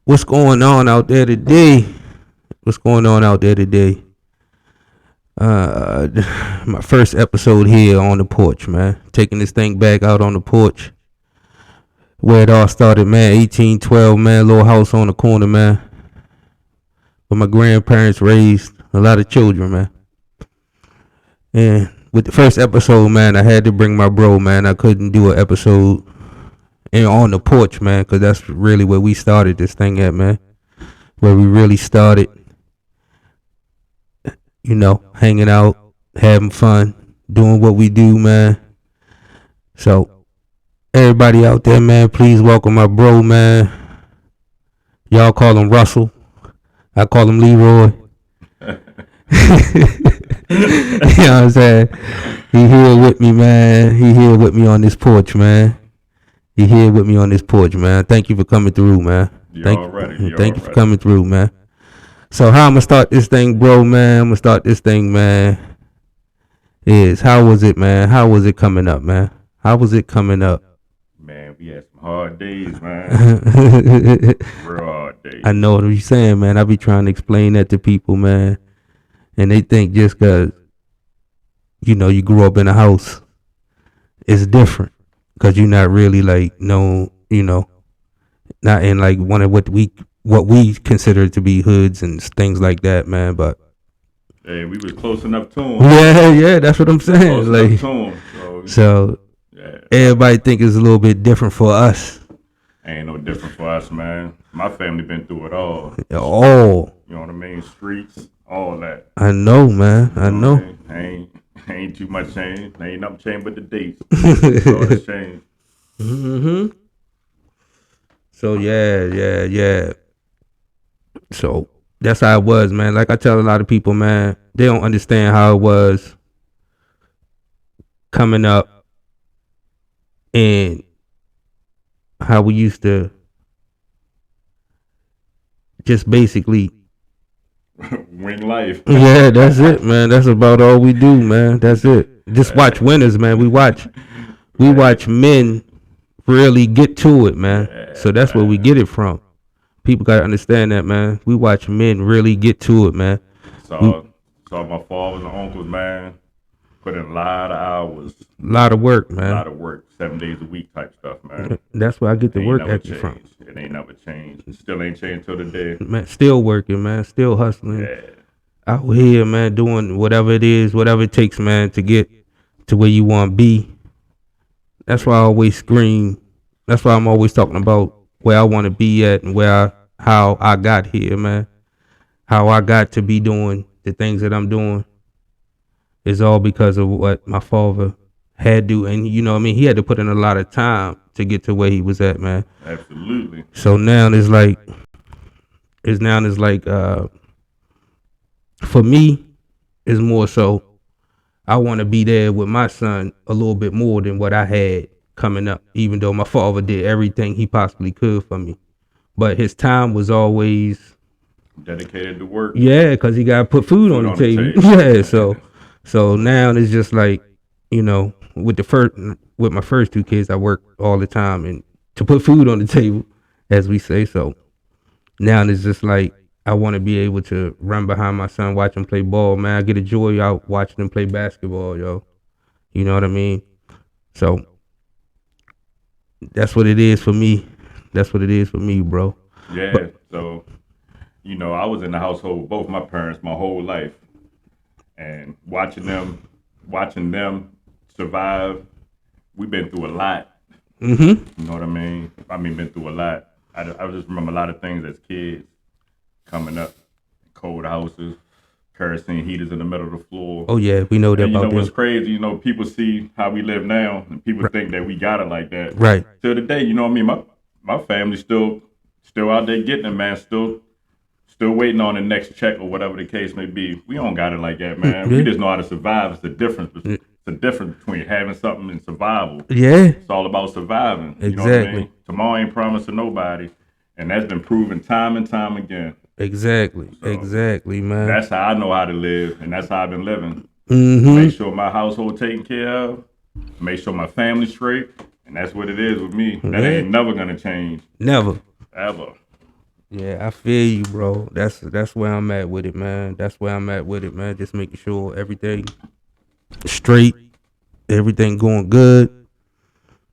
What's going on out there today? What's going on out there today? Uh, my first episode here on the porch, man. Taking this thing back out on the porch, where it all started, man. 1812, man. Little house on the corner, man. Where my grandparents raised a lot of children, man. And with the first episode, man, I had to bring my bro, man. I couldn't do an episode and on the porch, man, because that's really where we started this thing at, man. Where we really started, hanging out, having fun, doing what we do, man. So, everybody out there, man, please welcome my bro, man. Y'all call him Russell. I call him Leroy. You know what I'm saying? He here with me, man. He here with me on this porch, man. He here with me on this porch, man. Thank you for coming through, man. Thank you for coming through, man. So how I'm gonna start this thing, bro, man? Is how was it, man? How was it coming up, man? How was it coming up? Man, we had some hard days, man. Real hard days. I know what you're saying, man. I be trying to explain that to people, man. And they think just because, you grew up in a house, it's different. Because you're not really like, not in like one of what we consider to be hoods and things like that, man. But hey, we was close enough to them. Yeah, that's what I'm saying. Close enough to them, so yeah. Everybody think it's a little bit different for us. Ain't no different for us, man. My family been through it all. All. You know what I mean? Streets, all that. I know, man. I know. Ain't too much change. Ain't nothing changed but the dates. All that's changed. Mm-hmm. So yeah. So that's how it was, man. Like I tell a lot of people, man, they don't understand how it was coming up and how we used to just basically wing life. Yeah, that's it, man. That's about all we do, man. That's it. Just watch winners, man. We watch men really get to it, man. Yeah, so that's where we get it from. People gotta understand that, man. We watch men really get to it, man. Saw my fathers and uncles, man, put in a lot of hours. A lot of work, man. A lot of work, 7 days a week type stuff, man. That's where I get the work ethic from. It ain't never changed. It still ain't changed till today. Man, still working, man. Still hustling. Yeah. Out here, man, doing whatever it is, whatever it takes, man, to get to where you want to be. That's why I always scream. That's why I'm always talking about where I want to be at and how I got here, man. How I got to be doing the things that I'm doing is all because of what my father had to. And, he had to put in a lot of time to get to where he was at, man. Absolutely. So now it's like, for me, it's more so I want to be there with my son a little bit more than what I had coming up, even though my father did everything he possibly could for me. But his time was always dedicated to work. Yeah, because he got to put food on the table. Yeah, so now it's just like, with my first two kids, I work all the time and to put food on the table, as we say. So now it's just like I want to be able to run behind my son, watch him play ball, man. I get a joy out watching him play basketball, yo. You know what I mean? So that's what it is for me. That's what it is for me, bro. Yeah. So, I was in the household with both my parents my whole life, and watching them survive. We've been through a lot. Mm-hmm. You know what I mean? Been through a lot. I just remember a lot of things as kids coming up. Cold houses, kerosene heaters in the middle of the floor. Oh yeah, we know that. And about what's crazy? People see how we live now, and people think that we got it like that. Right. Till the day, my family's still out there getting it, man. Still waiting on the next check or whatever the case may be. We don't got it like that, man. We just know how to survive. It's the difference. It's the difference between having something and survival. Yeah. It's all about surviving. Exactly. You know what I mean? Tomorrow ain't promised to nobody, and that's been proven time and time again. Exactly, man. That's how I know how to live, and that's how I've been living. Mm-hmm. Make sure my household taken care of, make sure my family's straight, and that's what it is with me. That ain't never gonna change. Never. Ever. Yeah, I feel you, bro. That's where I'm at with it, man. That's where I'm at with it, man. Just making sure everything straight, everything going good.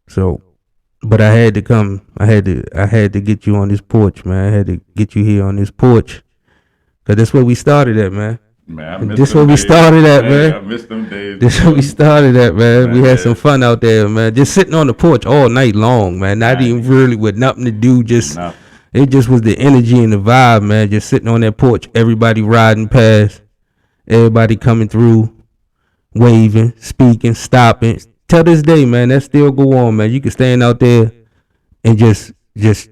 So, but I had to come. I had to get you on this porch, man. I had to get you here on this porch, cause that's where we started at, man. Man, I miss This them where we days. started at, Man, I man. miss them days. This where we started at, man. We had some fun out there, man. Just sitting on the porch all night long, man. Not even really with nothing to do. Just it just was the energy and the vibe, man. Just sitting on that porch, everybody riding past, everybody coming through, waving, speaking, stopping. Till this day, man, that still go on, man. You can stand out there and just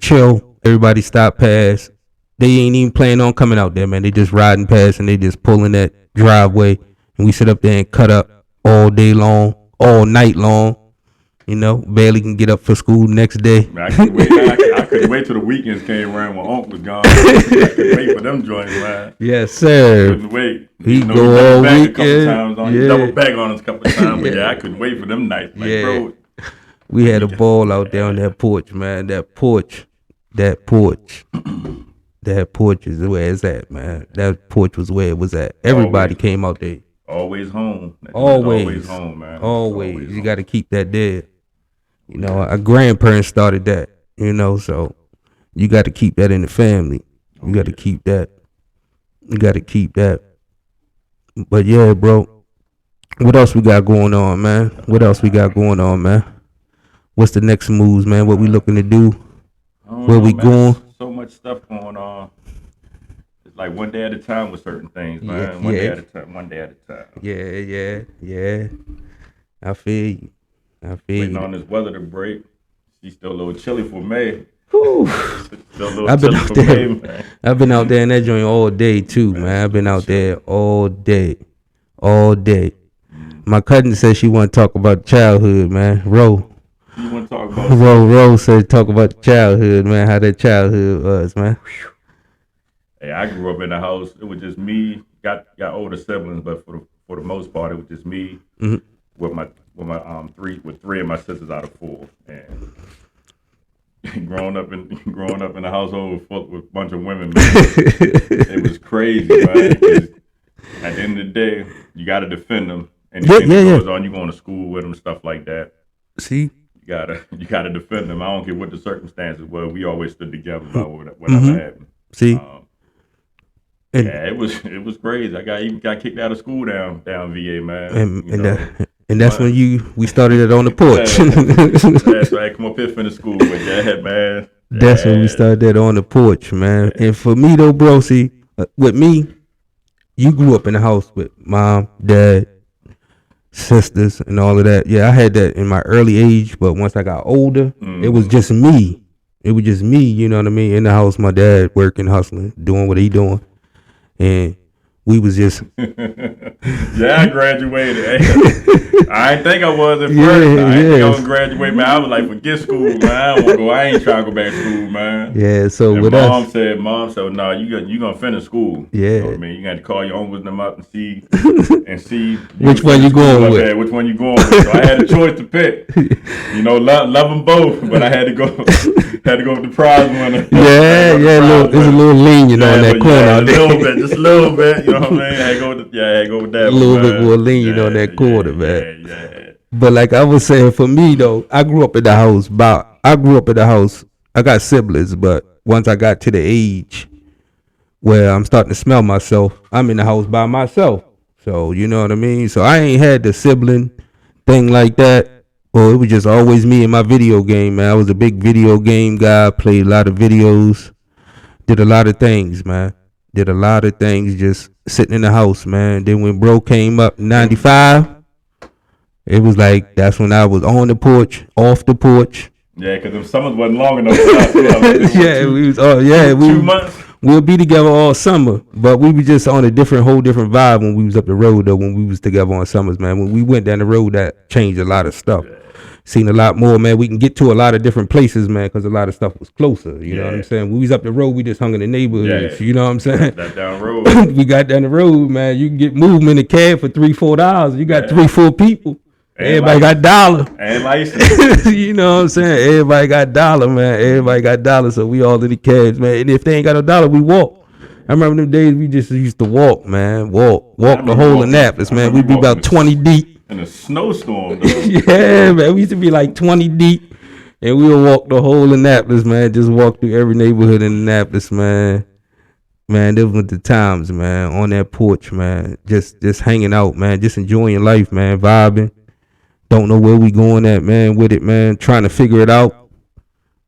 chill. Everybody stop past. They ain't even planning on coming out there, man. They just riding past and they just pulling that driveway, and we sit up there and cut up all day long, all night long. You know, barely can get up for school next day. Man, I couldn't wait till the weekends came around when Unc was gone. I couldn't wait for them joints, man. Yes, sir. Couldn't wait. He go all weekend. Double back on us a couple of times, but yeah, I couldn't wait for them nights, man. Bro. We had a ball out there on that porch, man. That porch is where it's at, man. That porch was where it was at. Everybody came out there. Always home. Always home, man. Always. You got to keep that there. You know, our grandparents started that, you know, so you got to keep that in the family. You got to keep that. You got to keep that. But yeah, bro, what else we got going on, man? What's the next moves, man? What we looking to do? Where we going? So much stuff going on. It's like one day at a time with certain things, man. One day at a time. Yeah. I feel you. Waiting on this weather to break. She's still a little chilly for May. I've been out there. I've been out there in that joint all day too, man. I've been out there all day. My cousin said she want to talk about childhood, man. You want to talk about? Ro said talk about childhood, man. How that childhood was, man. Hey, I grew up in a house. It was just me. Got older siblings, but for the most part, it was just me with my three of my sisters out of four, and growing up in a household full with a bunch of women, man, it was crazy, man. At the end of the day, you got to defend them, and goes on. You going to school with them, stuff like that. See, you gotta defend them. I don't care what the circumstances were. We always stood together about whatever happened. See. Yeah, it was crazy. I even got kicked out of school down VA, man. And that's when we started it on the porch. That's right. Come up here, finish school with that, man. That's when we started that on the porch, man. And for me though, bro, see, with me, you grew up in a house with mom, dad, sisters, and all of that. Yeah, I had that in my early age, but once I got older, it was just me. You know what I mean? In the house, my dad working, hustling, doing what he doing. And we was just I graduated. I didn't think I was at first. I didn't think I was graduate, man. I was like, forget school, man. I don't want to go. I ain't trying to go back to school, man. Yeah, so and with mom said, no, you gonna finish school. Yeah. You know what I mean? You got to call your uncles them up and see which one you going with. There, which one you going with. So I had a choice to pick. You know, love them both, but I had to go with the prize winner. It's a little lenient on that corner. A little bit, just a little bit. You know what I mean? I had to go with that. A little bit more lenient on that quarter, man. But like I was saying, for me though, I grew up in the house. I got siblings, but once I got to the age where I'm starting to smell myself, I'm in the house by myself. So you know what I mean. So I ain't had the sibling thing like that. Well, it was just always me and my video game, man. I was a big video game guy. Played a lot of videos. Did a lot of things, man. Just sitting in the house, man. Then when bro came up in 95, it was like, that's when I was on the porch, off the porch. Yeah, because the summers wasn't long enough. We was 2 months. We'll be together all summer, but we was just on a whole different vibe when we was up the road though, when we was together on summers, man. When we went down the road, that changed a lot of stuff. Yeah. Seen a lot more, man. We can get to a lot of different places, man, because a lot of stuff was closer. You know what I'm saying? When we was up the road, we just hung in the neighborhoods. Yeah. You know what I'm saying? That down road. We got down the road, man. You can get movement in a cab for $3-4. You got 3-4 people. Everybody got dollar. And license. You know what I'm saying? Everybody got dollar, man. Everybody got dollar, so we all in the cabs, man. And if they ain't got no dollar, we walk. I remember them days we just used to walk, man. Walk the whole Annapolis, man. We'd be about 20 deep. In a snowstorm, though. Yeah, man. We used to be like 20 deep. And we would walk the whole Annapolis, man. Just walk through every neighborhood in Annapolis, man. Man, those were the times, man. On that porch, man. Just hanging out, man. Just enjoying life, man. Vibing. Don't know where we going at, man, with it, man. Trying to figure it out.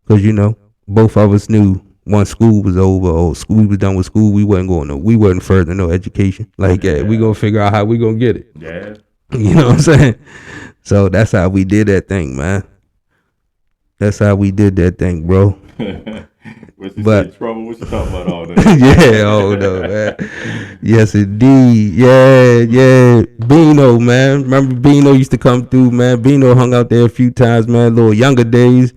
Because, you know, both of us knew once school was over or we was done with school, we wasn't further no education. Like, yeah, we going to figure out how we going to get it. Yeah. You know what I'm saying? So that's how we did that thing, man. That's how we did that thing, bro. But trouble? What you talking about all that? Yeah, oh no, man. Yes, indeed. Yeah. Bino, man. Remember Bino used to come through, man. Bino hung out there a few times, man. Little younger days.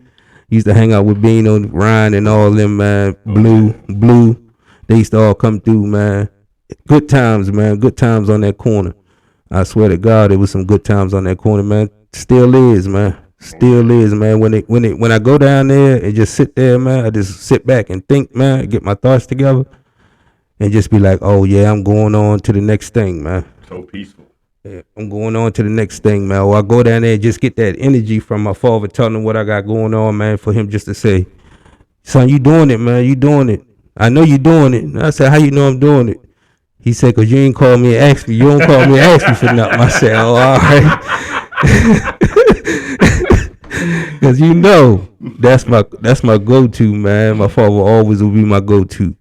Used to hang out with Bino, Ryan, and all them, man. Blue. They used to all come through, man. Good times, man. Good times on that corner. I swear to God, it was some good times on that corner, man. Still is, man. Still is, man. When I go down there and just sit there, man, I just sit back and think, man, get my thoughts together, and just be like, oh yeah, I'm going on to the next thing, man. So peaceful. Yeah, I'm going on to the next thing, man. Or I go down there and just get that energy from my father, telling him what I got going on, man, for him just to say, son, you doing it, man. You doing it. I know you doing it. And I said, how you know I'm doing it? He said, cause you ain't call me and ask me. You don't call me and ask me for nothing. I said, oh, all right. Cause you know that's my go-to, man. My father always will be my go-to.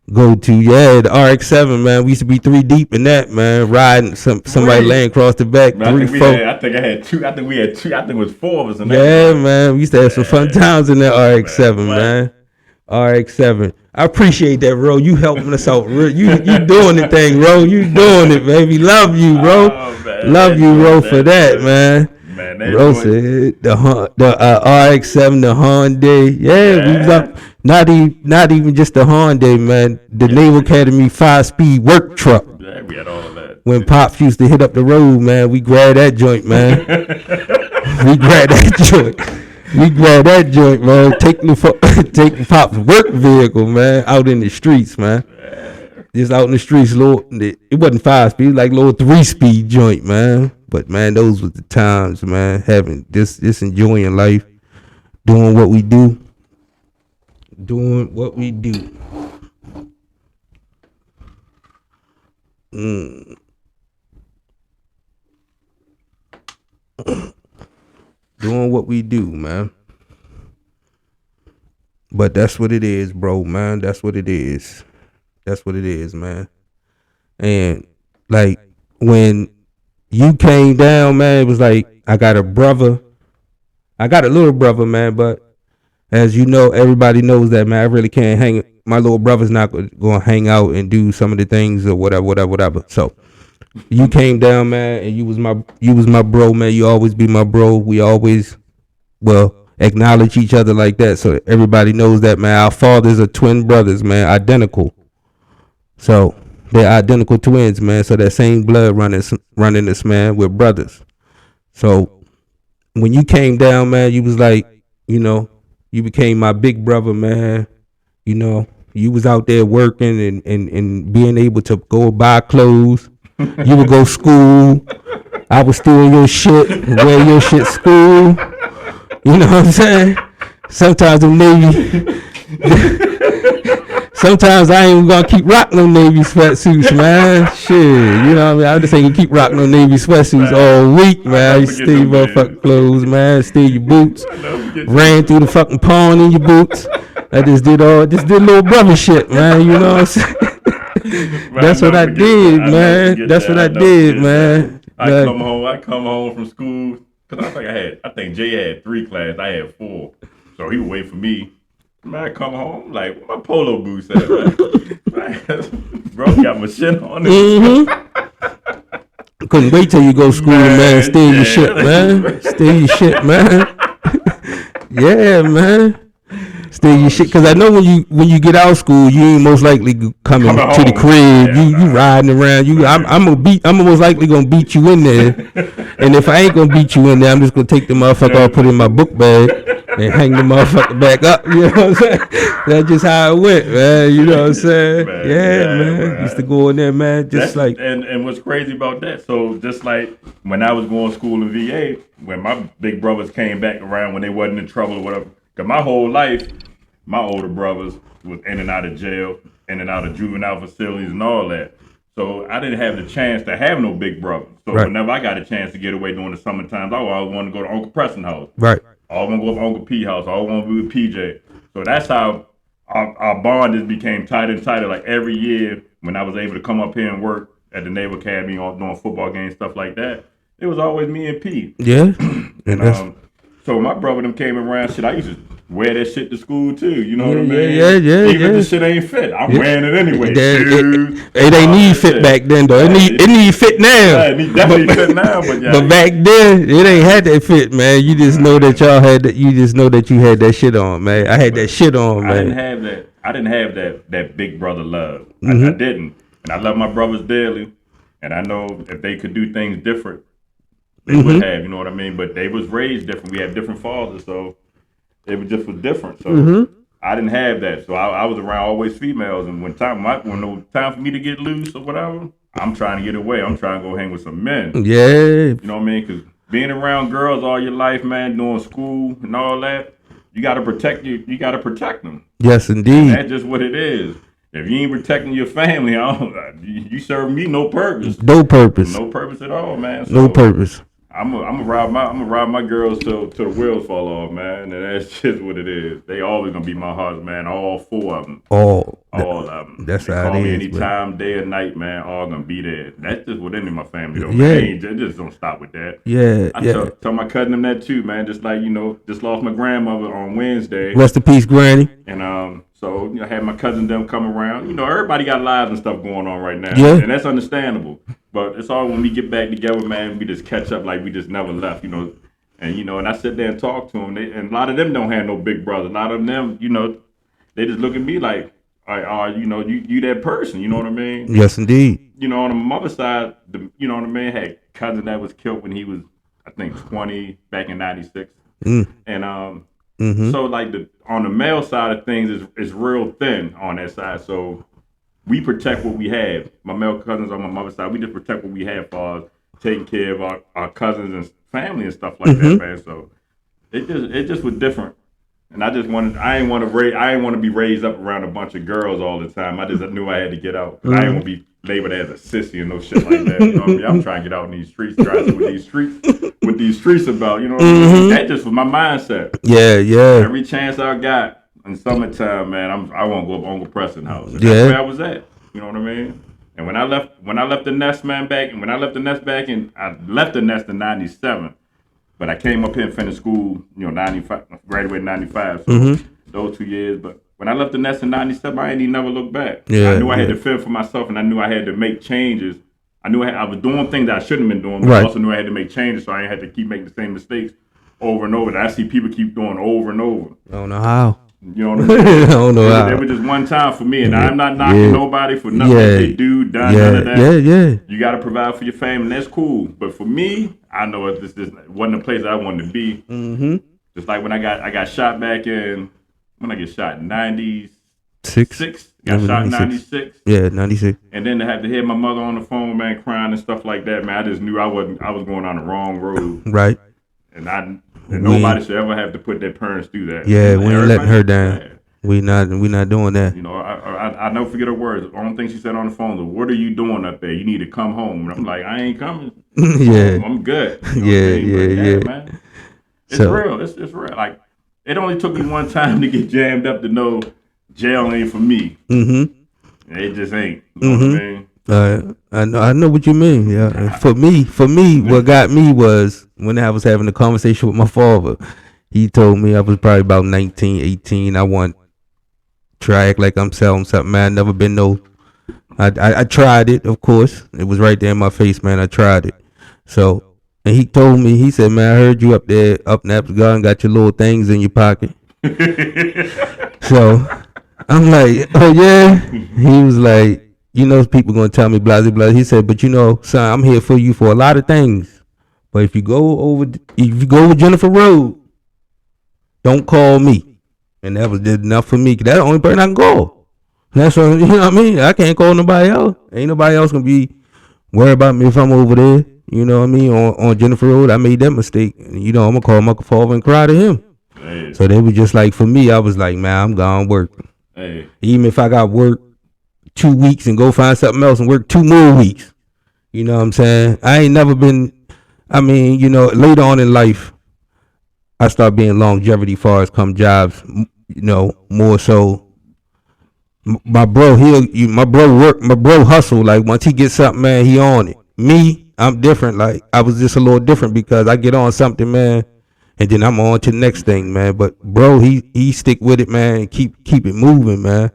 Yeah, the RX-7, man. We used to be 3 deep in that, man. Riding somebody laying across the back. Man, 3, 4. I think I had 2. I think we had 2. I think it was 4 of us in that. Yeah, man. We used to have some fun times in that RX-7, man. RX-7. I appreciate that, bro. You helping us out. You doing the thing, bro. You doing it, baby. Love you, bro. Love you, bro, for that, man. Bro said the RX-7, the Hyundai. Yeah, we was up. Not even just the Hyundai, man. The Naval Academy 5-speed work truck. Yeah, we had all of that. When Pops used to hit up the road, man, we grabbed that joint, man. We grabbed that joint, man. Take Pop's work vehicle, man, out in the streets, man. Just out in the streets, it wasn't 5-speed, like little 3-speed joint, man. But man, those were the times, man. Having just enjoying life, doing what we do. Doing what we do. Doing what we do, man. But that's what it is, bro, man. That's what it is. That's what it is, man. And like when you came down, man, it was like I got a little brother, man, but as you know, everybody knows that, man, I really can't hang. My little brother's not going to hang out and do some of the things or whatever. So you came down, man, and you was my bro, man. You always be my bro. We always, acknowledge each other like that. So everybody knows that, man. Our fathers are twin brothers, man, identical. So they're identical twins, man. So that same blood running us, man. We're brothers. So when you came down, man, you was like, you know, you became my big brother, man. You know, you was out there working and being able to go buy clothes. You would go school. I was stealing your shit and wear your shit school. You know what I'm saying? Sometimes sometimes I ain't gonna keep rocking no Navy sweatsuits, man. Shit, you know what I mean? I just ain't gonna keep rocking no Navy sweatsuits all week, man. You steal your motherfucking clothes, man. Steal your boots. Ran through the fucking pond in your boots. I just did little brother shit, man. You know what I'm saying? That's what I did, man. That's what I did, man. I come home from school. Cause I think Jay had 3 classes. I had 4. So he would wait for me. Man, I come home, like, where my polo boots at, man? Bro, got my shit on it. Couldn't wait till you go to school, man. Steal your shit, man. Steal your shit, man. Yeah, man. Steal your shit, cause I know when you get out of school, you ain't most likely coming to the crib. You riding around. I'm most likely gonna beat you in there. And if I ain't gonna beat you in there, I'm just gonna take the motherfucker off, put it in my book bag, and hang the motherfucker back up. You know what I'm saying? That's just how it went, man. You know what I'm saying? Man. Used to go in there, man. And what's crazy about that? So just like when I was going to school in VA, when my big brothers came back around when they wasn't in trouble or whatever. Cause my whole life, my older brothers was in and out of jail, in and out of juvenile facilities and all that. So I didn't have the chance to have no big brother. So whenever I got a chance to get away during the summer times, I always wanted to go to Uncle Preston house. Right. I always want to go to Uncle P house. I always want to be with PJ. So that's how our bond just became tighter and tighter. Like every year when I was able to come up here and work at the Naval Academy or doing football games, stuff like that, it was always me and P. Yeah. And so my brother them came around, shit, I used to wear that shit to school too, you know what I mean? Yeah. Even if the shit ain't fit, I'm wearing it anyway. It ain't need fit back then though. It need fit now. Yeah, it definitely fit now, but back then it ain't had that fit, man. You just know that y'all had that. You just know that you had that shit on, man. I had that shit on, man. I didn't have that big brother love. I didn't, and I love my brothers dearly, and I know if they could do things different, they would have. You know what I mean? But they was raised different. We had different fathers, so. It was different, so I didn't have that. So I was around always females, and when it was time for me to get loose or whatever, I'm trying to get away. I'm trying to go hang with some men. Yeah, you know what I mean? Because being around girls all your life, man, doing school and all that, you got to protect you. You got to protect them. Yes, indeed. And that's just what it is. If you ain't protecting your family, you serve me no purpose. No purpose. No purpose at all, man. So, no purpose. I'm gonna ride my girls till the wheels fall off, man, and that's just what it is. They always gonna be my hearts, man. All four of them. All of them. That's they how call it me is, anytime, day or night, man. All gonna be there. That's just what in my family, though. Yeah. They just don't stop with that. Yeah. I tell my cousin them that too, man. Just like just lost my grandmother on Wednesday. Rest in peace, Granny. And so I had my cousin them come around. Everybody got lives and stuff going on right now. Yeah. And that's understandable. But it's all when we get back together, man, we just catch up like we just never left, And and I sit there and talk to them. And a lot of them don't have no big brother. A lot of them, they just look at me like, you that person, you know what I mean? Yes, indeed. On the mother's side, you know what I mean, had cousin that was killed when he was, I think, 20 back in 96. And so like on the male side of things is real thin on that side. So we protect what we have. My male cousins on my mother's side, we just protect what we have for taking care of our cousins and family and stuff like that, man. So it just was different. And I ain't want to be raised up around a bunch of girls all the time. I just knew I had to get out. I ain't want to be labeled as a sissy and no shit like that. You know what I mean? I'm trying to get out in these streets, trying to see what these streets about. You know what I mean? That just was my mindset. Yeah. Every chance I got in summertime, man, I want to go to Uncle Preston house. And that's where I was at. You know what I mean? And when I left the nest, man, I left the nest in 97. But I came up here and finished school, 95, graduated in 95, so those 2 years. But when I left the nest in 97, I ain't even never looked back. Yeah, I knew I had to fend for myself, and I knew I had to make changes. I knew I was doing things that I shouldn't have been doing, but I also knew I had to make changes, so I ain't had to keep making the same mistakes over and over that I see people keep doing over and over. I don't know how. You know what I mean? I don't know how. It was just one time for me, and I'm not knocking nobody for nothing they do, done, none of that. Yeah. You got to provide for your family, and that's cool. But for me, I know this wasn't the place I wanted to be. Just like when I got shot back in, when I get shot, 96. Got shot in 96. Yeah, 96. And then to have to hear my mother on the phone, man, crying and stuff like that, man, I just knew I was going on the wrong road. Right. And nobody should ever have to put their parents through that. Yeah, we ain't letting her down. We not doing that. I never forget her words. The only thing she said on the phone was, "What are you doing up there? You need to come home." And I'm like, I ain't coming. Yeah. I'm good. Yeah. Man. It's real. It's real. Like, it only took me one time to get jammed up to know jail ain't for me. It just ain't. You know what I mean? I know what you mean. Yeah. For me, what got me was when I was having a conversation with my father. He told me I was probably about 19, 18. I want to try act like I'm selling something. Man, I never been no. I tried it, of course. It was right there in my face, man. I tried it. So, and he told me, he said, "Man, I heard you up there, up in Gun, got your little things in your pocket." So I'm like, oh yeah. He was like, people gonna tell me blah blah blah. He said, but son, I'm here for you for a lot of things. But if you go over Jennifer Road, don't call me. And that was enough for me. 'Cause that's the only person I can call. That's what, you know what I mean. I can't call nobody else. Ain't nobody else gonna be worried about me if I'm over there. You know what I mean? On Jennifer Road, I made that mistake. I'm gonna call my father and cry to him. Hey. So they were just like, for me, I was like, man, I'm gone work. Hey. Even if I got work 2 weeks and go find something else and work 2 more weeks. You know what I'm saying? I ain't never been, later on in life, I start being longevity far as come jobs, more so. My bro hustle. Like once he gets something, man, he on it. Me, I'm different. Like I was just a little different because I get on something, man, and then I'm on to the next thing, man. But bro, he stick with it, man, and keep it moving, man.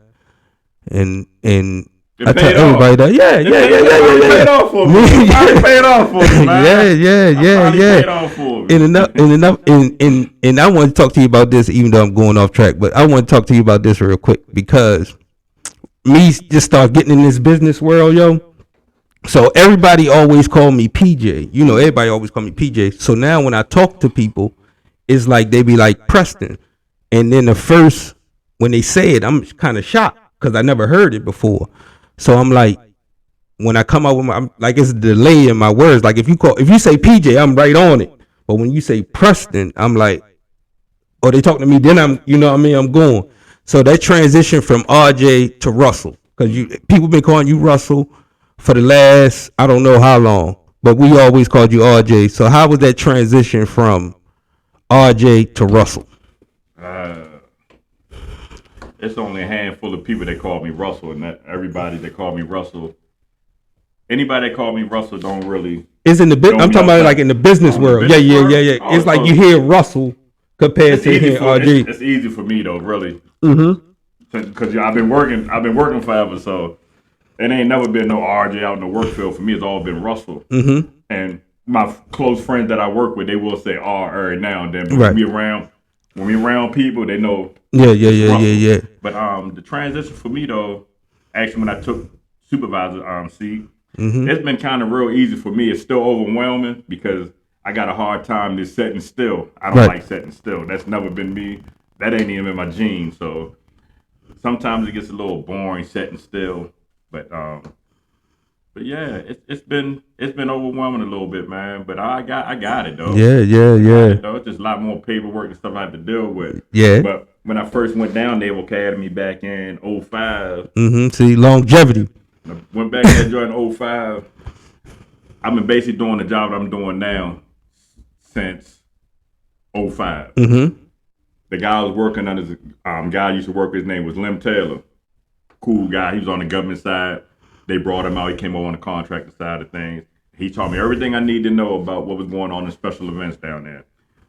And I tell everybody that, yeah. Paid off for me. Paid off for me, man. Yeah. Paid off for me. And I want to talk to you about this, even though I'm going off track. But I want to talk to you about this real quick because me just start getting in this business world, yo. So everybody always call me PJ. Everybody always call me PJ. So now when I talk to people, it's like they be like Preston. And then when they say it, I'm kind of shocked because I never heard it before. So I'm like, when I come out with I'm like, it's a delay in my words. Like if you say PJ, I'm right on it. But when you say Preston, I'm like, oh, they talking to me, then I'm going. So that transition from RJ to Russell, because people been calling you Russell for the last, I don't know how long, but we always called you RJ. So how was that transition from RJ to Russell? It's only a handful of people that call me Russell, and that everybody that call me Russell, anybody that call me Russell don't really. It's in the I'm talking about like in the business world. Yeah. It's like you hear Russell compared to hearing RJ. It's easy for me though, really. Because I've been working forever, so it ain't never been no RJ out in the work field. For me, it's all been Russell. And my close friends that I work with, they will say R every now and then. But when we around people, they know. Yeah. But the transition for me though, actually when I took supervisor seat, it's been kind of real easy for me. It's still overwhelming because I got a hard time just sitting still. I don't like sitting still. That's never been me. That ain't even in my genes. So sometimes it gets a little boring sitting still. But yeah, it's been overwhelming a little bit, man. But I got it though. Yeah. It's just a lot more paperwork and stuff I have to deal with. Yeah. But when I first went down Naval Academy back in 05. See, longevity. I went back there during 05. I've been basically doing the job that I'm doing now since 05. The guy I was working under, the guy I used to work with, his name was Lim Taylor. Cool guy. He was on the government side. They brought him out. He came over on the contractor side of things. He taught me everything I need to know about what was going on in special events down there.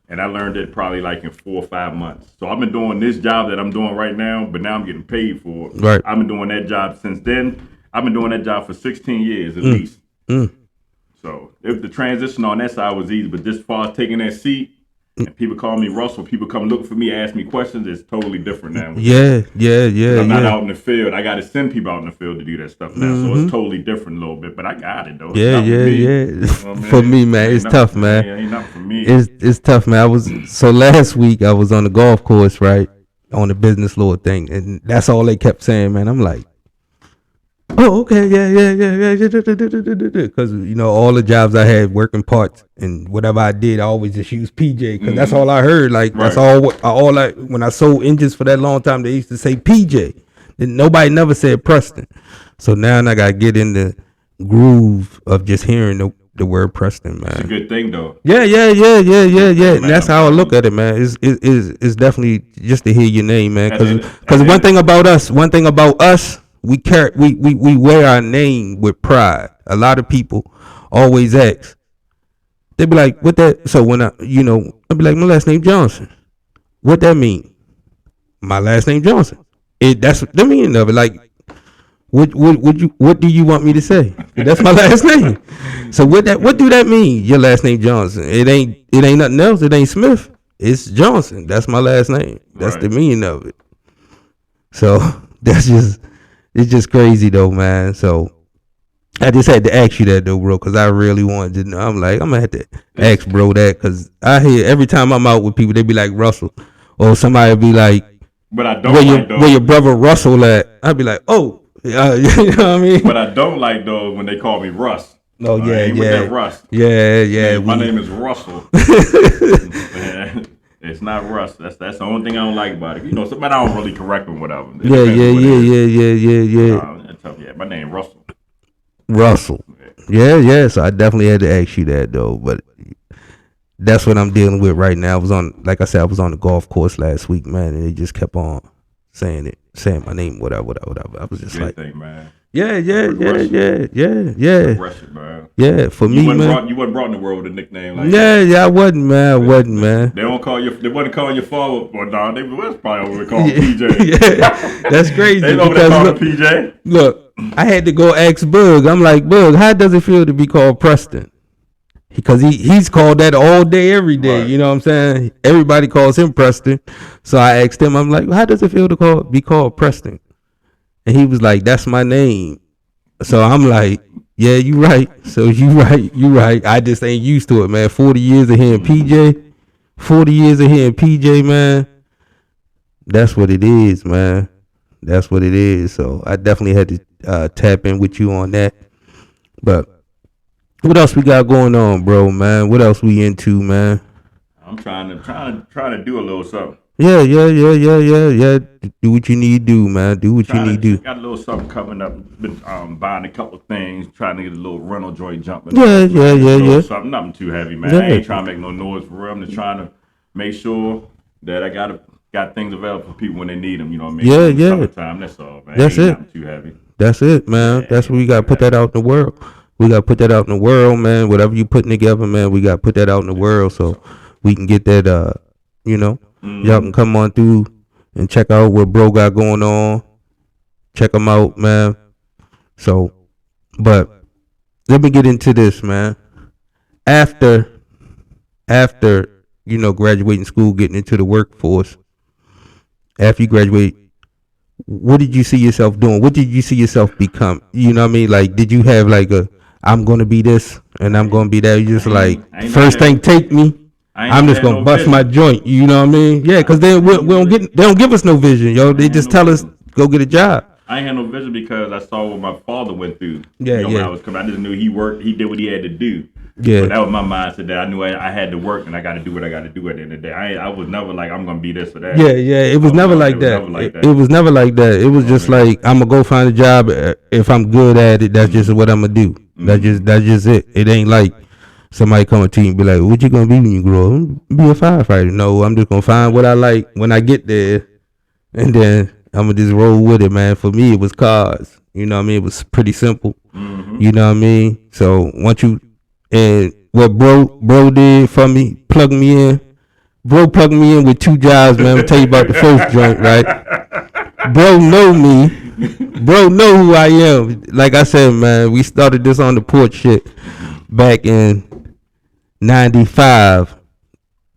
And I learned it probably like in 4 or 5 months. So I've been doing this job that I'm doing right now, but now I'm getting paid for it. Right. I've been doing that job since then. I've been doing that job for 16 years at least. So if the transition on that side was easy, but just as far as taking that seat, and people call me Russell, people come look for me, ask me questions, it's totally different now. Yeah. I'm not out in the field. I got to send people out in the field to do that stuff now. So it's totally different a little bit, but I got it though. Yeah. You know for me, man, it's tough, man. Ain't nothing for me. It's tough, man. Last week I was on the golf course, right, on the business little thing, and that's all they kept saying, man. I'm like, oh, okay, yeah. Because all the jobs I had working parts and whatever I did, I always just use PJ because that's all I heard. Like that's all when I sold engines for that long time, they used to say PJ. And nobody never said Preston. So now I gotta get in the groove of just hearing the word Preston, man. It's a good thing though. Yeah. And that's how I look at it, man. It's definitely just to hear your name, man. Because one thing about us. We wear our name with pride. A lot of people always ask. They be like, "What that?" So when I be like, "My last name Johnson." What that mean? My last name Johnson. That's the meaning of it. Like, what do you want me to say? That's my last name. So what do that mean? Your last name Johnson. It ain't nothing else. It ain't Smith. it's Johnson. That's my last name. That's the Right. meaning of it. So it's just crazy though, man. So I just had to ask you that though, bro, because I really wanted to know. I'm like, I'm gonna have to ask bro that, because I hear every time I'm out with people, they be like Russell, or somebody be like, But I don't like where those. your brother Russell at? I'd be like, oh, you know what I mean? But I don't like those when they call me Russ. Oh I yeah, ain't with yeah, that Russ. yeah. My name is Russell. It's not Russ. That's the only thing I don't like about it. You know, somebody I don't really correct them, whatever. It Yeah, depends yeah, what it is. yeah. I tell you, yeah, my name Russell. Russell. Yeah. So I definitely had to ask you that though, but that's what I'm dealing with right now. I was on the golf course last week, man, and they just kept on saying my name, whatever. I was just Good like, thing, man. yeah. Progression, man. Yeah, for me, man. You wasn't brought in the world with a nickname like Yeah, I wasn't, man. They don't call you. They wasn't calling your father. Well, nah, they was probably over calling PJ. Yeah, that's crazy. They know they call him PJ. Look, I had to go ask Bug. I'm like, Bug, how does it feel to be called Preston? Because he's called that all day, every day. Right. You know what I'm saying? Everybody calls him Preston. So I asked him, I'm like, how does it feel to be called Preston? And he was like, that's my name. So I'm like, yeah, you right. So you right. I just ain't used to it, man. 40 years of hearing PJ. 40 years of hearing PJ, man. That's what it is, man. That's what it is. So I definitely had to tap in with you on that. But what else we got going on, bro, man? What else we into, man? I'm trying to do a little something. Yeah. Do what you need to do, man. Do what you need to do. Got a little something coming up. Been buying a couple things, trying to get a little rental joint jumping. Yeah. Something, nothing too heavy, man. Yeah. I ain't trying to make no noise for real. I'm just trying to make sure that I got things available for people when they need them. You know what I mean? Yeah. Summertime, that's all, man. That's ain't it. Nothing too heavy. That's it, man. That's what we got to put that out in the world. We got to put that out in the world, man. Whatever you putting together, man, we got to put that out in the world so we can get that, y'all can come on through and check out what bro got going on. Check him out, man. So, but let me get into this, man. After graduating school, getting into the workforce, after you graduate, what did you see yourself doing? What did you see yourself become? You know what I mean? Like, did you have like I'm going to be this and I'm going to be that? You just first thing, take me. I'm just going to bust my joint. You know what I mean? Yeah, because they don't give us no vision, yo. They just tell us, go get a job. I ain't had no vision because I saw what my father went through. Yeah. When I was coming, I just knew he worked. He did what he had to do. Yeah. So that was my mindset that I knew I had to work and I got to do what I got to do at the end of the day. I was never like I'm gonna be this or that. Yeah. It was never like that. It was never like that. It was just like I'm gonna go find a job. If I'm good at it, that's just what I'm gonna do. That's just it. It ain't like somebody coming to you and be like, "What you gonna be when you grow up?" Be a firefighter. No, I'm just gonna find what I like when I get there, and then I'm gonna just roll with it, man. For me, it was cars. You know what I mean? It was pretty simple. Mm-hmm. You know what I mean? So and what bro did for me, plug me in. Bro plugged me in with 2 jobs, man. I'm gonna tell you about the first joint, right? Bro know me. Bro know who I am. Like I said, man, we started this on the porch shit back in 95.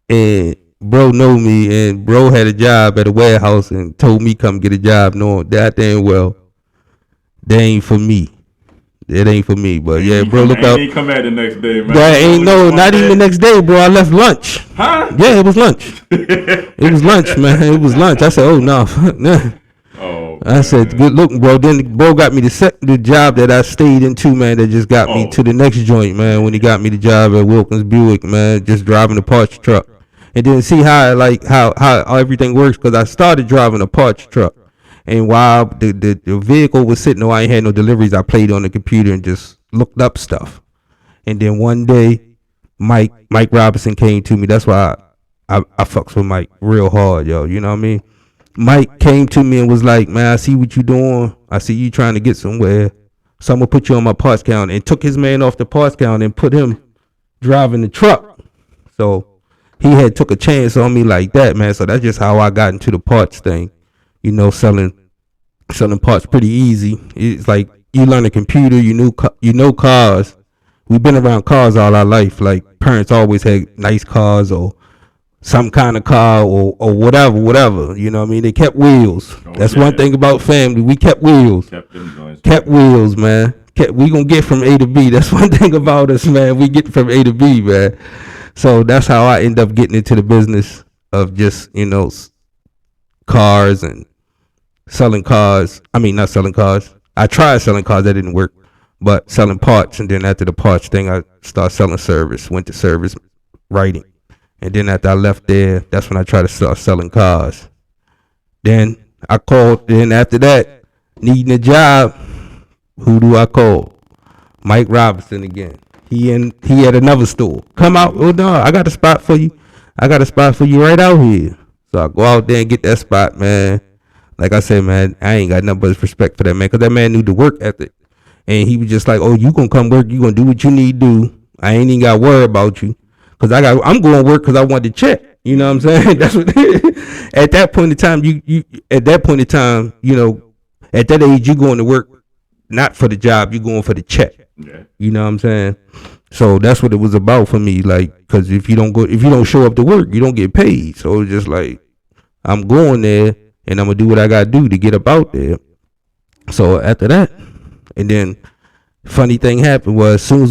And bro know me, and bro had a job at a warehouse and told me come get a job, knowing that dang well, that ain't for me. It ain't for me, but yeah, bro, look out. Ain't come back the next day, man. That ain't not even the next day, bro. I left lunch. Huh? Yeah, it was lunch. It was lunch, man. It was lunch. I said, oh no. Oh. I said, good looking, bro. Then bro got me the job that I stayed into, man. That just got me to the next joint, man. When he got me the job at Wilkins Buick, man, just driving the parts truck, and then see how everything works, because I started driving a parts truck. And while the vehicle was sitting there, I ain't had no deliveries. I played on the computer and just looked up stuff. And then one day, Mike Robinson came to me. That's why I fucks with Mike real hard, yo. You know what I mean? Mike came to me and was like, man, I see what you doing. I see you trying to get somewhere. So I'm going to put you on my parts count. And took his man off the parts count and put him driving the truck. So he had took a chance on me like that, man. So that's just how I got into the parts thing. You know, selling parts pretty easy. It's like you learn a computer, you know cars. We've been around cars all our life. Like parents always had nice cars or some kind of car or whatever. You know what I mean? They kept wheels. That's one thing about family. We kept wheels. Kept wheels, man. We gonna get from A to B. That's one thing about us, man. We get from A to B, man. So that's how I end up getting into the business of just, cars and selling cars. I mean, not selling cars. I tried selling cars, that didn't work, but selling parts. And then after the parts thing, I started selling service, went to service writing. And then after I left there, that's when I tried to start selling cars. Then I called, then after that, needing a job, who do I call? Mike Robinson again. He had another store. Come out, oh no, I got a spot for you. I got a spot for you right out here. So I go out there and get that spot, man. Like I said, man, I ain't got nothing but respect for that man, because that man knew the work ethic. And he was just like, oh, you gonna come work, you gonna do what you need to do. I ain't even got to worry about you. Because I'm going to work because I want to check. You know what I'm saying? That's what at that point in time, at that age, you going to work not for the job, you going for the check. Yeah. You know what I'm saying? So that's what it was about for me. Like, because if you don't show up to work, you don't get paid. So it's just like, I'm going there and I'm gonna do what I gotta do to get up out there. So after that, and then funny thing happened was, as soon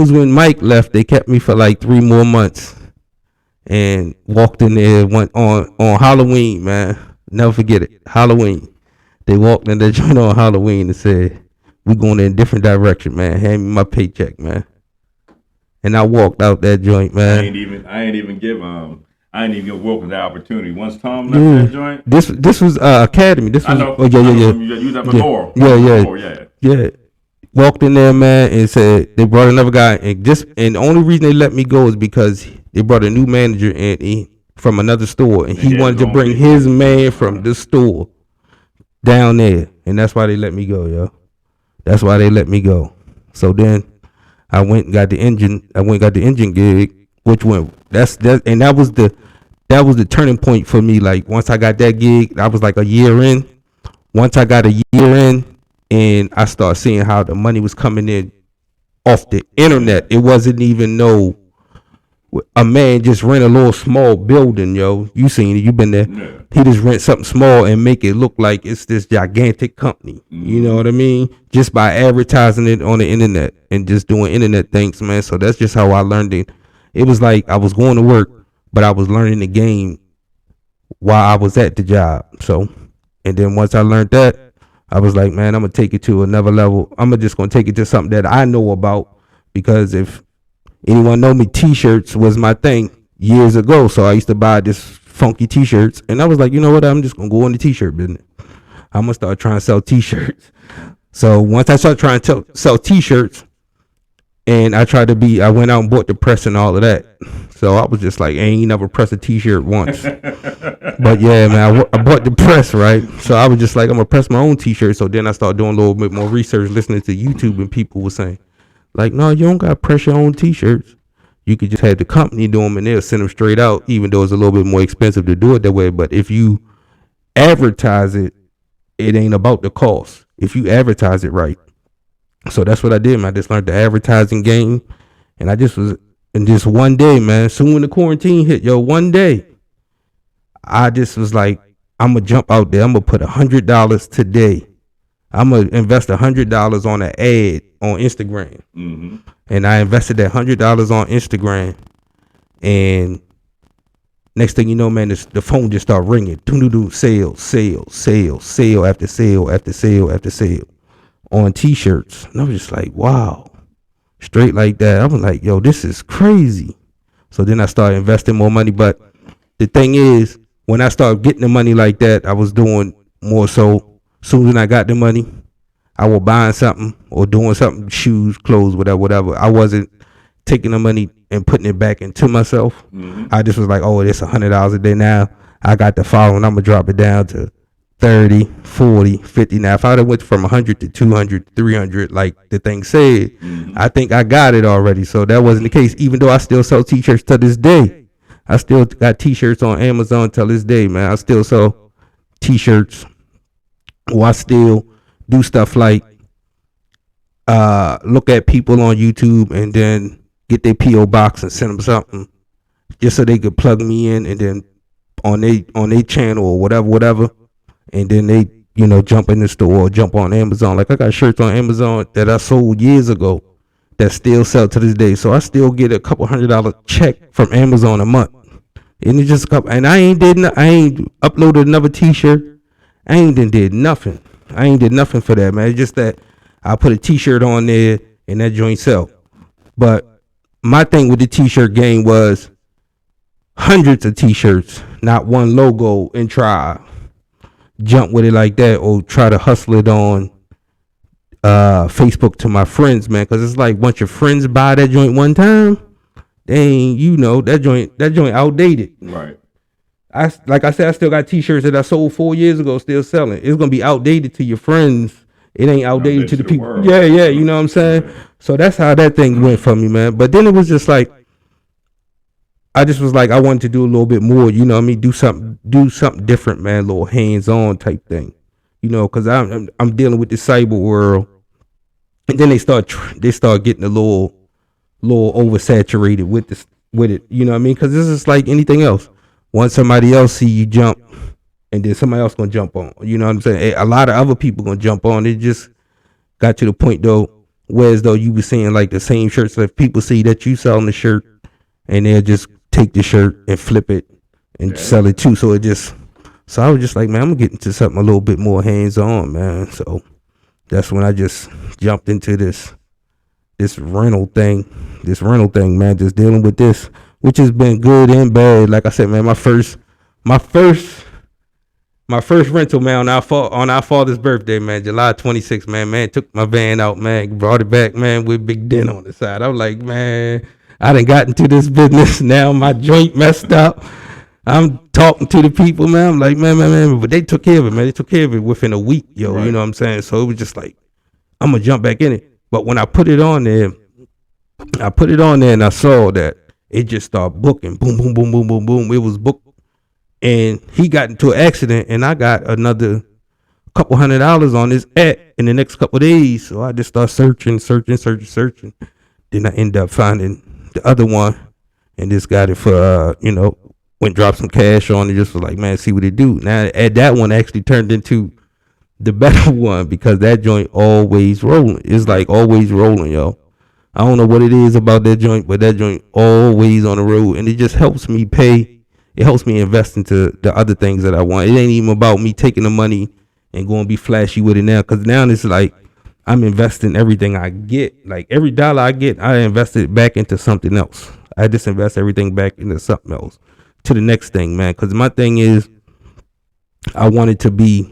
as when Mike left, they kept me for like 3 more months, and walked in there, went on Halloween, man. Never forget it. Halloween. They walked in that joint on Halloween and said, we going in a different direction, man. Hand me my paycheck, man. And I walked out that joint, man. I ain't even give Wilkins the opportunity. Once Tom left that joint. This was Academy. This was, yeah. You was at Lenore. Yeah. Walked in there, man, and said they brought another guy, and the only reason they let me go is because they brought a new manager in from another store, and he wanted to bring his man from the store down there, and that's why they let me go, yo. That's why they let me go. So then I went and got the engine. Gig, which went. That was the turning point for me. Like, once I got that gig, I was like a year in. Once I got a year in, and I started seeing how the money was coming in off the internet. It wasn't even a man just rent a little small building, yo. You seen it, you been there. Yeah. He just rent something small and make it look like it's this gigantic company. Mm-hmm. You know what I mean? Just by advertising it on the internet and just doing internet things, man. So that's just how I learned it. It was like I was going to work, but I was learning the game while I was at the job. So, and then once I learned that, I was like, man, I'm going to take it to another level. I'm just going to take it to something that I know about, because if anyone know me, T-shirts was my thing years ago. So I used to buy this funky T-shirts, and I was like, you know what? I'm just going to go in the T-shirt business. I'm going to start trying to sell T-shirts. So once I started trying to sell T-shirts, and I went out and bought the press and all of that. So I was just like, I ain't never pressed a T-shirt once. But yeah, man, I bought the press, right? So I was just like, I'm going to press my own T-shirt. So then I started doing a little bit more research, listening to YouTube, and people were saying, like, no, you don't got to press your own T-shirts. You could just have the company do them, and they'll send them straight out, even though it's a little bit more expensive to do it that way. But if you advertise it, it ain't about the cost. If you advertise it right. So that's what I did, man. I just learned the advertising game. And I just was, and just one day, man, soon when the quarantine hit, one day, I just was like, I'm going to jump out there. I'm going to put $100 today. I'm going to invest $100 on an ad on Instagram. Mm-hmm. And I invested that $100 on Instagram. And next thing you know, man, the phone just started ringing. Sale after sale after sale after sale on T-shirts. And I was just like, wow. Straight like that. I was like, yo, this is crazy. So then I started investing more money. But the thing is, when I started getting the money like that, I was doing more so. Soon as I got the money, I was buying something or doing something, shoes, clothes, whatever. I wasn't taking the money and putting it back into myself. Mm-hmm. I just was like, oh, it's $100 a day now. I got the following. I'm going to drop it down to 30, 40, 50. Now, if I went from 100 to 200, 300, like the thing said, mm-hmm. I think I got it already. So that wasn't the case, even though I still sell T-shirts to this day. I still got T-shirts on Amazon till this day, man. I still sell T-shirts. Or I still do stuff like look at people on YouTube and then get their PO box and send them something just so they could plug me in, and then on they channel or whatever, and then they jump in the store or jump on Amazon. Like I got shirts on Amazon that I sold years ago that still sell to this day. So I still get a couple $100 check from Amazon a month, and it just and I ain't uploaded another T-shirt. I ain't did nothing. I ain't did nothing for that, man. It's just that I put a T-shirt on there and that joint sell. But my thing with the T-shirt game was hundreds of T-shirts, not one logo, and try jump with it like that, or try to hustle it on Facebook to my friends, man, because it's like once your friends buy that joint one time, then that joint outdated. Right. Like I said, I still got T-shirts that I sold 4 years ago still selling. It's gonna be outdated to your friends. It ain't outdated to the people. World. Yeah, you know what I'm saying? Right. So that's how that thing went for me, man. But then it was just like, I just was like, I wanted to do a little bit more, do something different, man, a little hands-on type thing, because I'm dealing with the cyber world, and then they start getting a little oversaturated with it, you know what I mean? Because this is like anything else. Once somebody else see you jump, and then somebody else gonna jump on, you know what I'm saying? A lot of other people gonna jump on. It just got to the point though, whereas though you were seeing like the same shirts that people see that you selling the shirt, and they'll just take the shirt and flip it and sell it too. So I was just like, man, I'm gonna get into something a little bit more hands-on, man. So that's when I just jumped into this rental thing, man, just dealing with this, which has been good and bad. Like I said, man, my first rental, man, on our father's birthday, man, July 26th, man, took my van out, man, brought it back, man, with big dent on the side. I was like, man, I done got into this business. Now my joint messed up. I'm talking to the people, man. I'm like, man, but they took care of it, man. They took care of it within a week, yo. Right. You know what I'm saying? So it was just like, I'm gonna jump back in it. But when I put it on there, and I saw that it just started booking, boom, boom, boom, boom, boom, boom. It was booked, and he got into an accident, and I got another couple $100 on this app in the next couple of days. So I just started searching. Then I ended up finding the other one, and just got it for went drop some cash on it. Just was like, man, see what it do. Now that one actually turned into the better one, because that joint always rolling. It's like always rolling, yo. I don't know what it is about that joint, but that joint always on the road, and it just helps me pay. It helps me invest into the other things that I want. It ain't even about me taking the money and going to be flashy with it now, because now it's like I'm investing everything I get. Like every dollar I get, I invest it back into something else. I just invest everything back into something else, to the next thing, man. Because my thing is, I want it to be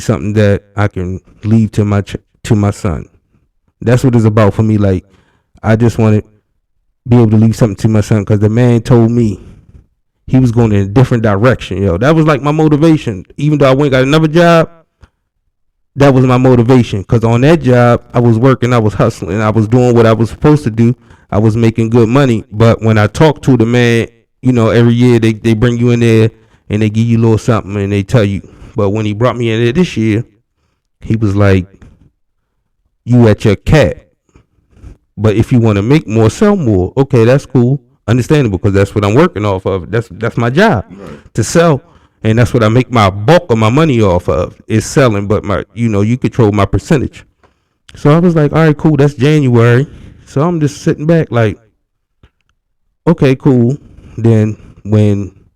something that I can leave to my son. That's what it's about for me. Like, I just want to be able to leave something to my son, because the man told me he was going in a different direction. Yo, that was like my motivation. Even though I went and got another job, that was my motivation. Because on that job, I was working, I was hustling, I was doing what I was supposed to do. I was making good money. But when I talked to the man, every year they bring you in there and they give you a little something and they tell you. But when he brought me in there this year, he was like, you at your cap. But if you want to make more, sell more. Okay, that's cool. Understandable, because that's what I'm working off of. That's my job, right, to sell. And that's what I make my bulk of my money off of, is selling. But you control my percentage. So I was like, all right, cool. That's January. So I'm just sitting back like, okay, cool. Then when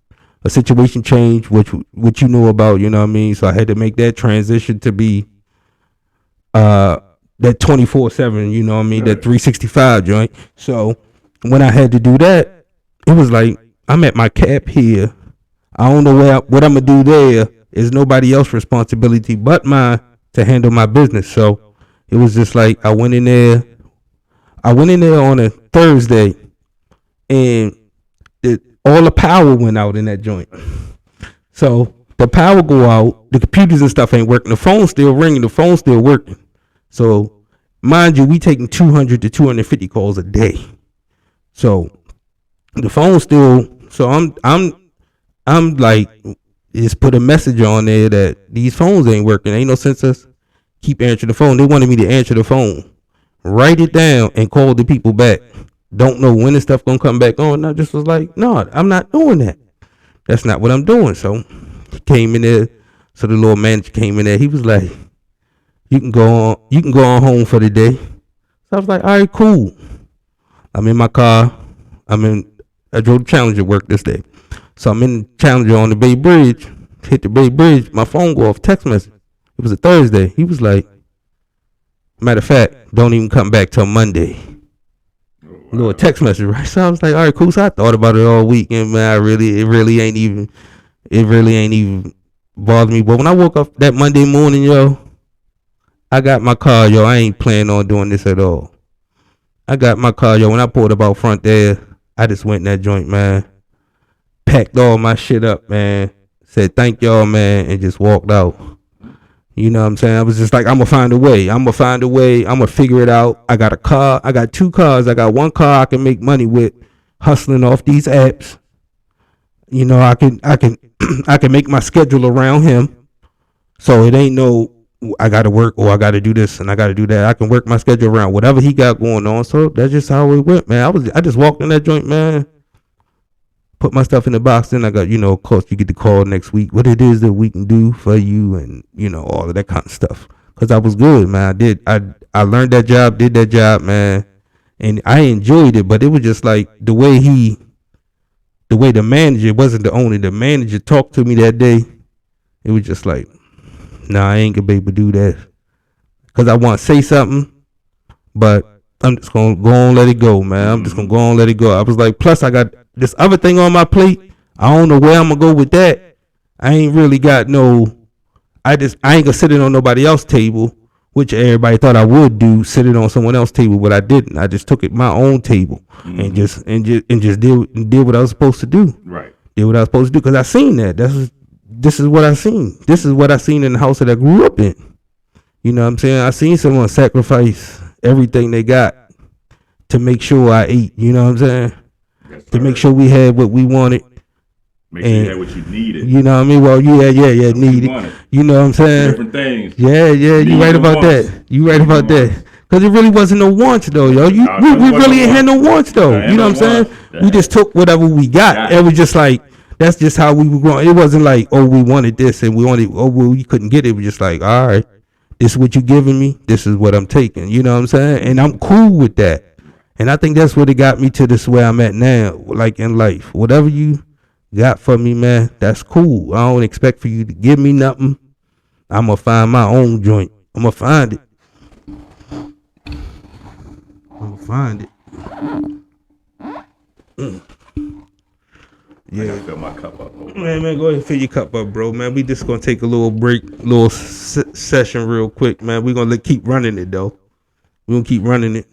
a situation changed, which you know about, you know what I mean? So I had to make that transition to be that 24/7, you know what I mean? That 365 joint. So when I had to do that, it was like, I'm at my cap here. I don't know what I'm going to do there. It's nobody else's responsibility but mine to handle my business. So it was just like, I went in there on a Thursday, and all the power went out in that joint. So the power go out, the computers and stuff ain't working. The phone's still ringing, the phone's still working. So mind you, we taking 200 to 250 calls a day. So the phone still, so I'm like, just put a message on there that these phones ain't working. Ain't no sense us keep answering the phone. They wanted me to answer the phone write it down, and call the people back. Don't know when the stuff gonna come back on. I just was like, no, I'm not doing that. That's not what I'm doing. So he came in there. So the little manager came in there. He was like, you can go on home for the day. So I was like, all right, cool. I'm in my car. I drove the Challenger to work this day. So I'm in the Challenger on the Bay Bridge. Hit the Bay Bridge. My phone go off. Text message. It was a Thursday. He was like, matter of fact, don't even come back till Monday. Oh, wow. Little text message, right? So I was like, all right, cool. So I thought about it all weekend, man. It really ain't even bothered me. But when I woke up that Monday morning, yo, I got my car, yo. I ain't planning on doing this at all. I got my car, yo. When I pulled up out front there, I just went in that joint, man. Packed all my shit up, man. Said thank y'all, man, and just walked out. You know what I'm saying? I was just like, I'm gonna find a way. I'm gonna figure it out. I got a car. I got 2 cars. I got 1 car I can make money with, hustling off these apps. You know, I can I can make my schedule around him. So it ain't no I gotta work or I gotta do this and I gotta do that. I can work my schedule around whatever he got going on. So that's just how it went, man. I just walked in that joint, man. Put my stuff in the box. Then I got, you know, of course, you get the call next week. What it is that we can do for you, and you know, all of that kind of stuff. Cause I was good, man. I learned that job, did that job, man, and I enjoyed it. But it was just like the way the manager, wasn't the owner, the manager talked to me that day. It was just like, nah, I ain't gonna be able to do that. Cause I want to say something, but I'm just gonna go on, let it go, man. I'm just gonna go on, let it go. I was like, plus I got this other thing on my plate. I don't know where I'm gonna go with that. I ain't really got no. I ain't gonna sit it on nobody else's table, which everybody thought I would do. Sit it on someone else's table, but I didn't. I just took it my own table and just did what I was supposed to do. Right. Did what I was supposed to do because I seen that. This is what I seen. This is what I seen in the house that I grew up in. You know what I'm saying? I seen someone sacrifice everything they got to make sure I ate. You know what I'm saying? To make sure we had what we wanted. Make sure you had what you needed. You know what I mean? Well, yeah, needed. You know what I'm saying? Different things. Yeah, you right about that. You right about that. Because it really wasn't no wants, though, yo. We really ain't had no wants, though. You know what I'm saying? We just took whatever we got. It was just like, that's just how we were growing. It wasn't like, oh, we wanted this and we wanted, oh, well, we couldn't get it. It was just like, all right, this is what you giving me. This is what I'm taking. You know what I'm saying? And I'm cool with that. And I think that's what it got me to this where I'm at now, like in life. Whatever you got for me, man, that's cool. I don't expect for you to give me nothing. I'm going to find my own joint. I'm going to find it. Yeah. I gotta fill my cup up. Man, go ahead and fill your cup up, bro. Man, we just going to take a little break, little session real quick, man. We're going to keep running it, though. We're going to keep running it.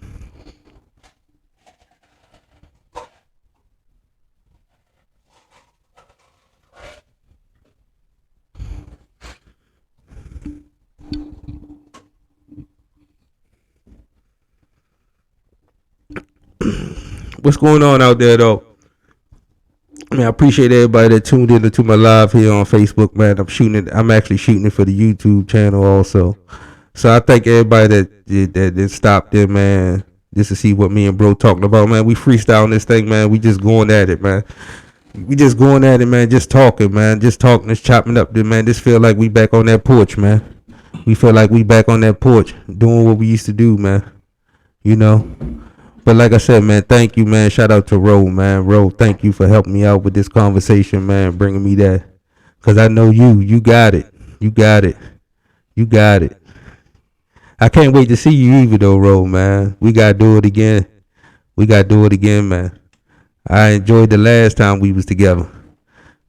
What's going on out there, though? I mean, I appreciate everybody that tuned into my live here on Facebook, man. I'm actually shooting it for the YouTube channel also. So I thank everybody that stopped there, man, just to see what me and bro talking about, man. We freestyling this thing, man. We just going at it, man. Just talking, man. Just talking, just chopping up there, man. Just feel like we back on that porch, man. We feel like we back on that porch doing what we used to do, man. You know? But like I said, man, thank you, man. Shout out to Ro, man. Ro, thank you for helping me out with this conversation, man, bringing me that. Because I know you got it. You got it. I can't wait to see you either, though, Ro, man. We got to do it again. Man. I enjoyed the last time we was together.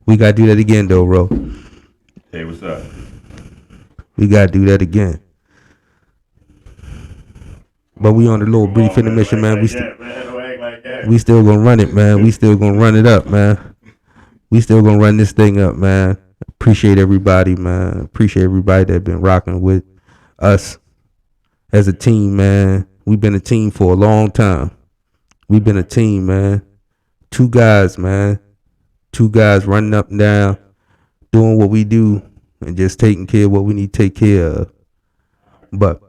We got to do that again, though, Ro. Hey, what's up? We got to do that again. But we on a little brief intermission, man. We still gonna run it, man. We still gonna run it up, man. We still gonna run this thing up, man. Appreciate everybody, man. Appreciate everybody that been rocking with us as a team, man. We've been a team for a long time. We've been a team, man. 2 guys, man. 2 guys running up and down, doing what we do, and just taking care of what we need to take care of. But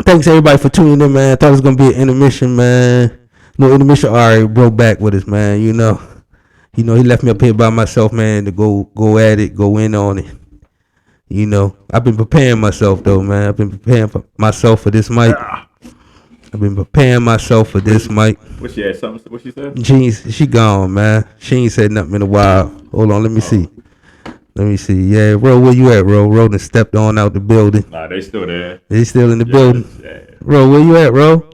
Thanks everybody for tuning in, man. I thought it was gonna be an intermission, man. No intermission. All right, bro, back with us, man. He left me up here by myself, man, to go at it, go in on it. I've been preparing myself though, man. I've been preparing for myself for this mic. I've been preparing myself for this mic. What she had something? What she said? She gone, man. She ain't said nothing in a while. Hold on, let me see. Let me see. Yeah, Ro, where you at, Ro? Ro done stepped on out the building. Nah, they still there. They still in the building. Yeah. Ro, where you at, Ro?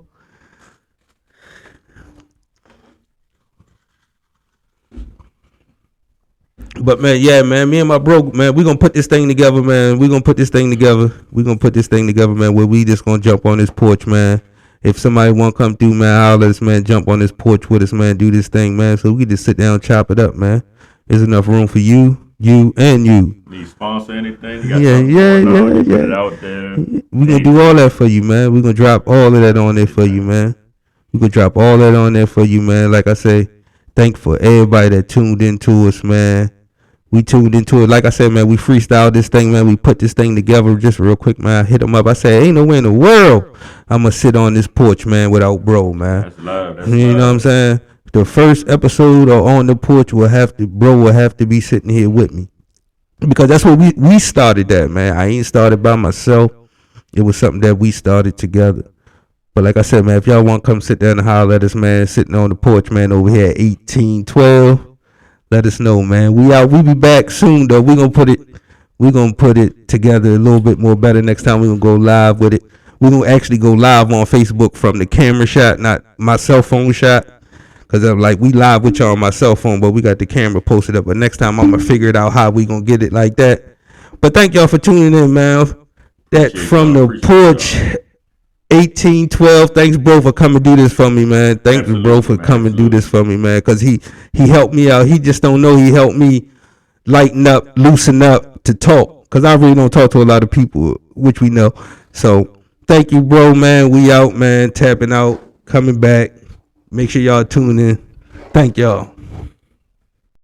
But man, yeah, man, me and my bro, man, we gonna put this thing together, man. We gonna put this thing together, man. Where we just gonna jump on this porch, man. If somebody want to come through, man, holler us, man. Jump on this porch with us, man. Do this thing, man. So we can just sit down, chop it up, man. There's enough room for you, and you. Need sponsor anything? Yeah. Put it out there. We gonna do all that for you, man. We gonna drop all of that on there for you, man. We gonna drop all that on there for you, man. Like I say, thank for everybody that tuned into us, man. We tuned into it. Like I said, man, we freestyled this thing, man. We put this thing together just real quick, man. I hit him up. I said, ain't no way in the world I'm going to sit on this porch, man, without bro, man. That's love. You know what I'm saying? The first episode of On The Porch bro will have to be sitting here with me. Because that's what we started that, man. I ain't started by myself. It was something that we started together. But like I said, man, if y'all want to come sit down and holler at us, man, sitting on the porch, man, over here at 1812. Let us know, man. We be back soon though. We're gonna put it together a little bit more better next time. We're gonna go live with it. We're gonna actually go live on Facebook from the camera shot, not my cell phone shot. Cause I'm like, we live with y'all on my cell phone, but we got the camera posted up. But next time I'm gonna figure it out how we gonna get it like that. But thank y'all for tuning in, man. That from the porch 1812. Thanks, bro, for coming do this for me, man. Thanks, bro, for coming do this for me, man. Cause he helped me out. He just don't know he helped me lighten up, loosen up to talk. Cause I really don't talk to a lot of people, which we know. So thank you, bro, man. We out, man. Tapping out, coming back. Make sure y'all tune in. Thank y'all.